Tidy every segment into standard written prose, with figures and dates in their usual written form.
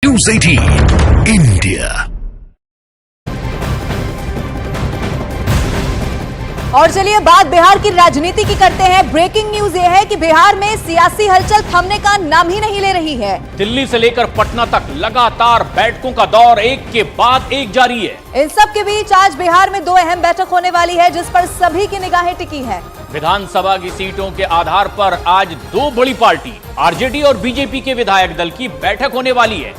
News 18 India। और चलिए बात बिहार की राजनीति की करते हैं। ब्रेकिंग न्यूज ये है कि बिहार में सियासी हलचल थमने का नाम ही नहीं ले रही है। दिल्ली से लेकर पटना तक लगातार बैठकों का दौर एक के बाद एक जारी है। इन सब के बीच आज बिहार में दो अहम बैठक होने वाली है, जिस पर सभी की निगाहें टिकी हैं। विधानसभा की सीटों के आधार पर आज दो बड़ी पार्टी आरजेडी और बीजेपी के विधायक दल की बैठक होने वाली है।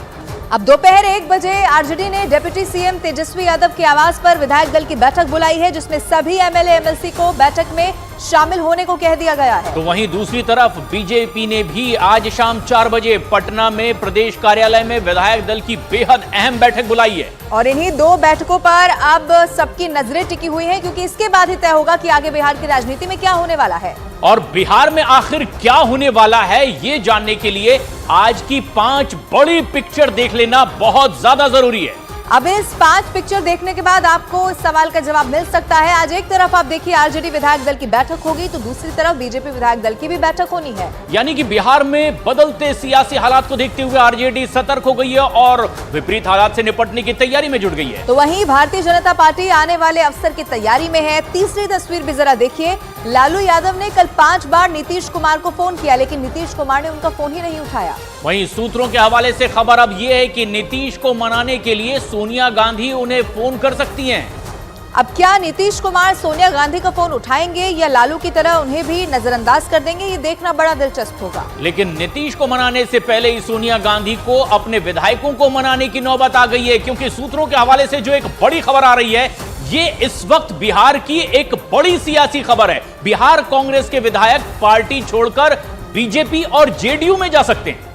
अब दोपहर 1 बजे आरजेडी ने डिप्टी सीएम तेजस्वी यादव के आवास पर विधायक दल की बैठक बुलाई है, जिसमें सभी एमएलए एमएलसी को बैठक में शामिल होने को कह दिया गया है। तो वहीं दूसरी तरफ बीजेपी ने भी आज शाम 4 बजे पटना में प्रदेश कार्यालय में विधायक दल की बेहद अहम बैठक बुलाई है। और इन्हीं दो बैठकों पर अब सबकी नजरें टिकी हुई हैं, क्योंकि इसके बाद ही तय होगा कि आगे बिहार की राजनीति में क्या होने वाला है। और बिहार में आखिर क्या होने वाला है, ये जानने के लिए आज की 5 बड़ी पिक्चर देख लेना बहुत ज्यादा जरूरी है। अब इस 5 पिक्चर देखने के बाद आपको इस सवाल का जवाब मिल सकता है। आज एक तरफ आप देखिए आरजेडी विधायक दल की बैठक होगी, तो दूसरी तरफ बीजेपी विधायक दल की भी बैठक होनी है। यानी कि बिहार में बदलते सियासी हालात को देखते हुए आरजेडी सतर्क हो गई है और विपरीत हालात से निपटने की तैयारी में जुट गई है। तो वहीं भारतीय जनता पार्टी आने वाले अवसर की तैयारी में है। तीसरी तस्वीर भी जरा देखिए। लालू यादव ने कल 5 बार नीतीश कुमार को फोन किया, लेकिन नीतीश कुमार ने उनका फोन ही नहीं उठाया। वहीं सूत्रों के हवाले से खबर अब यह है कि नीतीश को मनाने के लिए सोनिया गांधी उन्हें फोन कर सकती हैं। अब क्या नीतीश कुमार सोनिया गांधी का फोन उठाएंगे या लालू की तरह उन्हें भी नजरअंदाज कर देंगे, ये देखना बड़ा दिलचस्प होगा। लेकिन नीतीश को मनाने से पहले ही सोनिया गांधी को अपने विधायकों को मनाने की नौबत आ गई है, क्योंकि सूत्रों के हवाले से जो एक बड़ी खबर आ रही है, ये इस वक्त बिहार की एक बड़ी सियासी खबर है। बिहार कांग्रेस के विधायक पार्टी छोड़कर बीजेपी और जेडीयू में जा सकते हैं।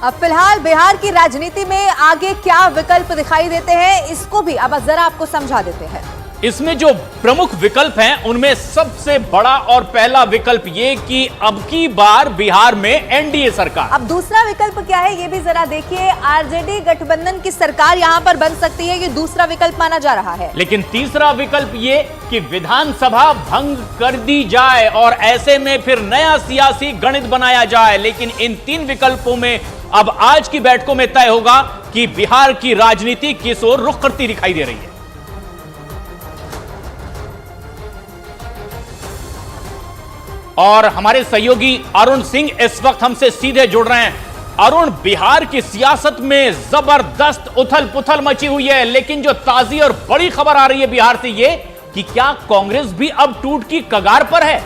अब फिलहाल बिहार की राजनीति में आगे क्या विकल्प दिखाई देते हैं, इसको भी अब जरा आपको समझा देते हैं। इसमें जो प्रमुख विकल्प हैं, उनमें सबसे बड़ा और पहला विकल्प ये कि अब की बार बिहार में एनडीए सरकार। अब दूसरा विकल्प क्या है, ये भी जरा देखिए। आरजेडी गठबंधन की सरकार यहां पर बन सकती है, ये दूसरा विकल्प माना जा रहा है। लेकिन तीसरा विकल्प ये कि विधानसभा भंग कर दी जाए और ऐसे में फिर नया सियासी गणित बनाया जाए। लेकिन इन 3 विकल्पों में अब आज की बैठकों में तय होगा कि बिहार की राजनीति किस ओर रुख करती दिखाई दे रही है। और हमारे सहयोगी अरुण सिंह इस वक्त हमसे सीधे जुड़ रहे हैं। अरुण, बिहार की सियासत में जबरदस्त उथल पुथल मची हुई है, लेकिन जो ताजी और बड़ी खबर आ रही है बिहार से ये कि क्या कांग्रेस भी अब टूट की कगार पर है?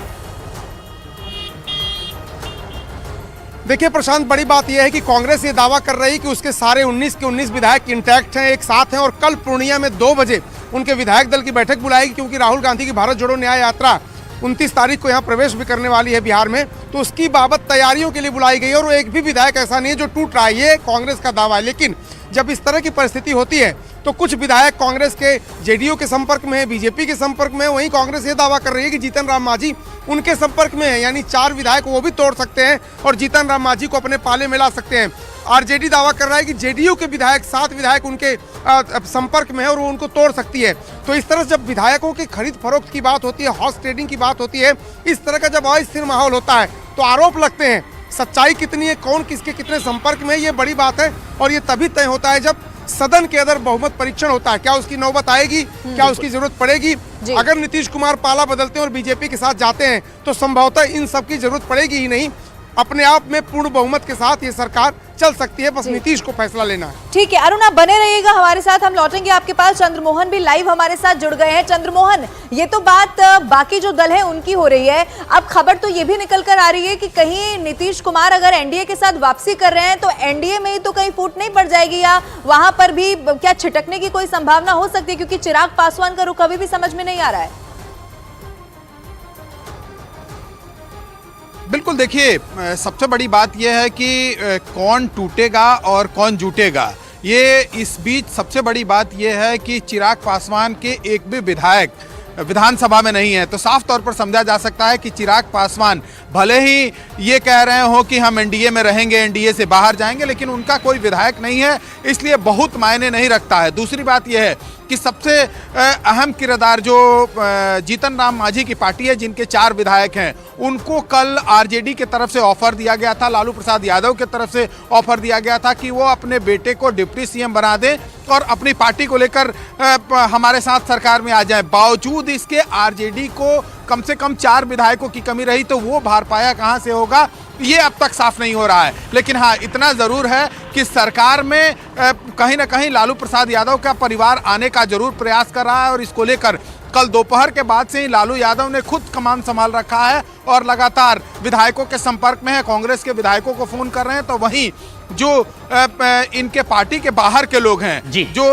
देखिए प्रशांत, बड़ी बात यह है कि कांग्रेस ये दावा कर रही है कि उसके सारे 19 के 19 विधायक इंटैक्ट हैं, एक साथ हैं, और कल पूर्णिया में 2 बजे उनके विधायक दल की बैठक बुलाएगी, क्योंकि राहुल गांधी की भारत जोड़ो न्याय यात्रा 29 तारीख को यहाँ प्रवेश भी करने वाली है बिहार में। तो उसकी बाबत तैयारियों के लिए बुलाई गई है, और वो एक भी विधायक ऐसा नहीं है जो टूट रहा है, ये कांग्रेस का दावा है। लेकिन जब इस तरह की परिस्थिति होती है तो कुछ विधायक कांग्रेस के जेडीयू के संपर्क में है, बीजेपी के संपर्क में है। वहीं कांग्रेस ये दावा कर रही है कि जीतन राम मांझी उनके संपर्क में है, यानी 4 विधायक वो भी तोड़ सकते हैं और जीतन राम मांझी को अपने पाले में ला सकते हैं। आरजेडी दावा कर रहा है कि जेडीयू के विधायक 7 विधायक उनके संपर्क में है और वो उनको तोड़ सकती है। तो इस तरह से जब विधायकों की खरीद फरोख्त की बात होती है, हॉर्स ट्रेडिंग की बात होती है, इस तरह का जब अस्थिर माहौल होता है तो आरोप लगते हैं। सच्चाई कितनी है, कौन किसके कितने संपर्क में है, ये बड़ी बात है। और ये तभी तय होता है जब सदन के अंदर बहुमत परीक्षण होता है। क्या उसकी नौबत आएगी, क्या उसकी जरूरत पड़ेगी? अगर नीतीश कुमार पाला बदलते हैं और बीजेपी के साथ जाते हैं तो संभवतः इन सब की जरूरत पड़ेगी ही नहीं। अपने आप में पूर्ण बहुमत के साथ ये सरकार चल सकती है, बस नीतीश को फैसला लेना है। ठीक है अरुण, आप बने रहिएगा हमारे साथ, हम लौटेंगे आपके पास। चंद्रमोहन भी लाइव हमारे साथ जुड़ गए हैं। चंद्रमोहन, ये तो बात बाकी जो दल है उनकी हो रही है, अब खबर तो ये भी निकल कर आ रही है कि कहीं नीतीश कुमार अगर एनडीए के साथ वापसी कर रहे हैं तो एनडीए में ही तो कहीं फूट नहीं पड़ जाएगी, या वहां पर भी क्या छिटकने की कोई संभावना हो सकती है? क्योंकि चिराग पासवान का रुख अभी भी समझ में नहीं आ रहा है। बिल्कुल, देखिए सबसे बड़ी बात यह है कि कौन टूटेगा और कौन जुटेगा। ये इस बीच सबसे बड़ी बात यह है कि चिराग पासवान के एक भी विधायक विधानसभा में नहीं है, तो साफ तौर पर समझा जा सकता है कि चिराग पासवान भले ही ये कह रहे हो कि हम एनडीए में रहेंगे, एनडीए से बाहर जाएंगे, लेकिन उनका कोई विधायक नहीं है, इसलिए बहुत मायने नहीं रखता है। दूसरी बात यह है कि सबसे अहम किरदार जो जीतन राम मांझी की पार्टी है, जिनके 4 विधायक हैं, उनको कल आरजेडी की तरफ से ऑफर दिया गया था, लालू प्रसाद यादव की तरफ से ऑफर दिया गया था कि वो अपने बेटे को डिप्टी सीएम बना दें और अपनी पार्टी को लेकर हमारे साथ सरकार में आ जाए। बावजूद इसके आरजेडी को कम से कम 4 विधायकों की कमी रही, तो वो भारपाया कहां से होगा ये अब तक साफ नहीं हो रहा है। लेकिन हाँ, इतना जरूर है कि सरकार में कहीं ना कहीं लालू प्रसाद यादव का परिवार आने का जरूर प्रयास कर रहा है और इसको लेकर कल दोपहर के बाद से ही लालू यादव ने खुद कमान संभाल रखा है और लगातार विधायकों के संपर्क में है, कांग्रेस के विधायकों को फोन कर रहे हैं। तो वहीं जो इनके पार्टी के बाहर के लोग हैं, जो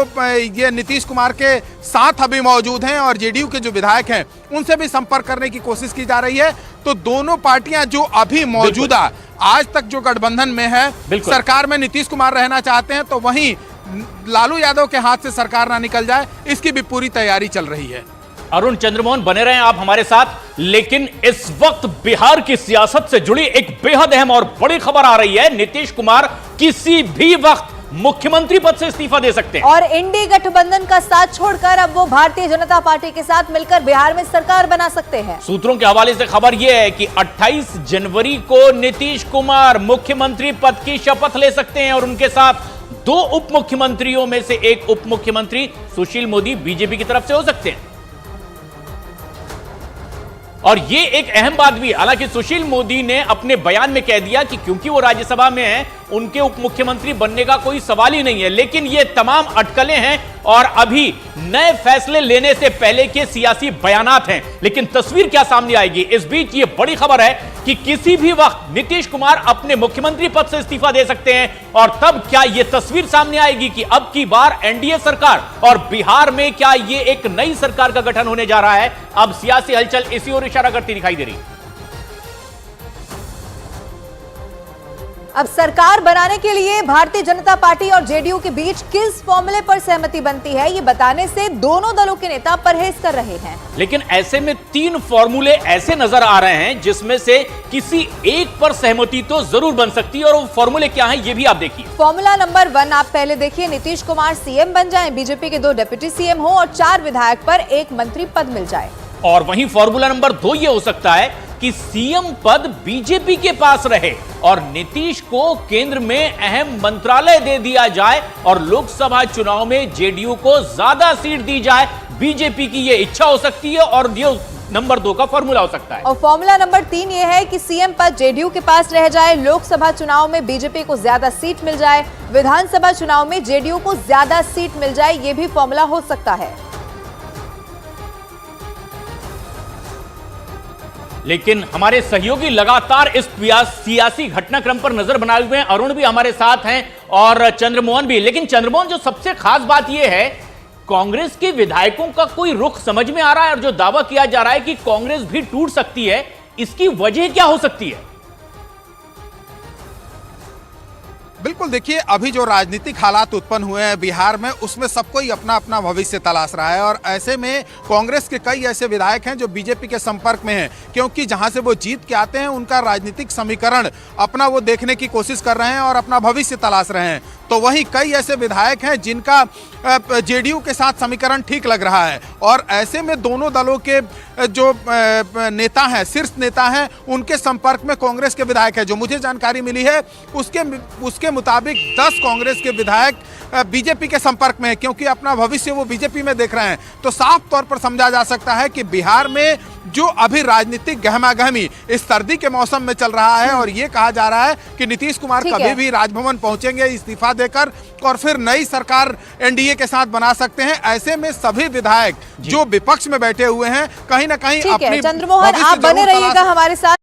ये नीतीश कुमार के साथ अभी मौजूद हैं और जेडीयू के जो विधायक हैं, उनसे भी संपर्क करने की कोशिश की जा रही है। तो दोनों पार्टियां जो अभी मौजूदा आज तक जो गठबंधन में है, सरकार में नीतीश कुमार रहना चाहते हैं, तो वहीं लालू यादव के हाथ से सरकार ना निकल जाए, इसकी भी पूरी तैयारी चल रही है। अरुण चंद्रमोहन बने रहें आप हमारे साथ, लेकिन इस वक्त बिहार की सियासत से जुड़ी एक बेहद अहम और बड़ी खबर आ रही है। नीतीश कुमार किसी भी वक्त मुख्यमंत्री पद से इस्तीफा दे सकते हैं और इंडी गठबंधन का साथ छोड़कर अब वो भारतीय जनता पार्टी के साथ मिलकर बिहार में सरकार बना सकते हैं। सूत्रों के हवाले से खबर यह है कि 28 जनवरी को नीतीश कुमार मुख्यमंत्री पद की शपथ ले सकते हैं और उनके साथ 2 उप मुख्यमंत्रियों में से एक उप मुख्यमंत्री सुशील मोदी बीजेपी की तरफ से हो सकते हैं। और ये एक अहम बात भी, हालांकि सुशील मोदी ने अपने बयान में कह दिया कि क्योंकि वो राज्यसभा में हैं, उनके उप मुख्यमंत्री बनने का कोई सवाल ही नहीं है। लेकिन ये तमाम अटकलें हैं और अभी नए फैसले लेने से पहले के सियासी बयानात हैं। लेकिन तस्वीर क्या सामने आएगी? इस बीच ये बड़ी खबर है कि किसी भी वक्त नीतीश कुमार अपने मुख्यमंत्री पद से इस्तीफा दे सकते हैं और तब क्या ये तस्वीर सामने आएगी कि अब की बार एनडीए सरकार और बिहार में क्या ये एक नई सरकार का गठन होने जा रहा है? अब सियासी हलचल इसी ओर इशारा करती दिखाई दे रही है। अब सरकार बनाने के लिए भारतीय जनता पार्टी और जेडीयू के बीच किस फॉर्मूले पर सहमति बनती है, ये बताने से दोनों दलों के नेता परहेज कर रहे हैं। लेकिन ऐसे में 3 फॉर्मूले ऐसे नजर आ रहे हैं जिसमें से किसी एक पर सहमति तो जरूर बन सकती है, और वो फॉर्मूले क्या हैं ये भी आप देखिए। फॉर्मूला नंबर 1 आप पहले देखिए, नीतीश कुमार सीएम बन जाएं, बीजेपी के 2 डिप्टी सीएम हो और 4 विधायक पर 1 मंत्री पद मिल जाए। और वहीं फॉर्मूला नंबर 2 ये हो सकता है कि सीएम पद बीजेपी के पास रहे और नीतीश को केंद्र में अहम मंत्रालय दे दिया जाए और लोकसभा चुनाव में जेडीयू को ज्यादा सीट दी जाए। बीजेपी की ये इच्छा हो सकती है और ये नंबर 2 का फॉर्मूला हो सकता है। और फॉर्मूला नंबर 3 ये है कि सीएम पद जेडीयू के पास रह जाए, लोकसभा चुनाव में बीजेपी को ज्यादा सीट मिल जाए, विधानसभा चुनाव में जेडीयू को ज्यादा सीट मिल जाए, ये भी फॉर्मूला हो सकता है। लेकिन हमारे सहयोगी लगातार इस सियासी घटनाक्रम पर नजर बनाए हुए हैं। अरुण भी हमारे साथ हैं और चंद्रमोहन भी। लेकिन चंद्रमोहन, जो सबसे खास बात यह है, कांग्रेस के विधायकों का कोई रुख समझ में आ रहा है और जो दावा किया जा रहा है कि कांग्रेस भी टूट सकती है, इसकी वजह क्या हो सकती है? बिल्कुल, देखिए, अभी जो राजनीतिक हालात उत्पन्न हुए हैं बिहार में, उसमें सबको ही अपना अपना भविष्य तलाश रहा है और ऐसे में कांग्रेस के कई ऐसे विधायक हैं जो बीजेपी के संपर्क में हैं, क्योंकि जहां से वो जीत के आते हैं उनका राजनीतिक समीकरण अपना वो देखने की कोशिश कर रहे हैं और अपना भविष्य तलाश रहे हैं। तो वहीं कई ऐसे विधायक हैं जिनका जेडीयू के साथ समीकरण ठीक लग रहा है और ऐसे में दोनों दलों के जो नेता हैं, शीर्ष नेता हैं, उनके संपर्क में कांग्रेस के विधायक हैं। जो मुझे जानकारी मिली है उसके मुताबिक 10 कांग्रेस के विधायक बीजेपी के संपर्क में है, क्योंकि अपना भविष्य वो बीजेपी में देख रहे हैं। तो साफ तौर पर समझा जा सकता है कि बिहार में जो अभी राजनीतिक गहमागहमी इस सर्दी के मौसम में चल रहा है और ये कहा जा रहा है कि नीतीश कुमार कभी भी राजभवन पहुंचेंगे इस्तीफा देकर और फिर नई सरकार एनडीए के साथ बना सकते हैं। ऐसे में सभी विधायक जो विपक्ष में बैठे हुए हैं, कहीं ना कहीं अपनी चंद्रमोहन, आप बने रहिएगा हमारे साथ।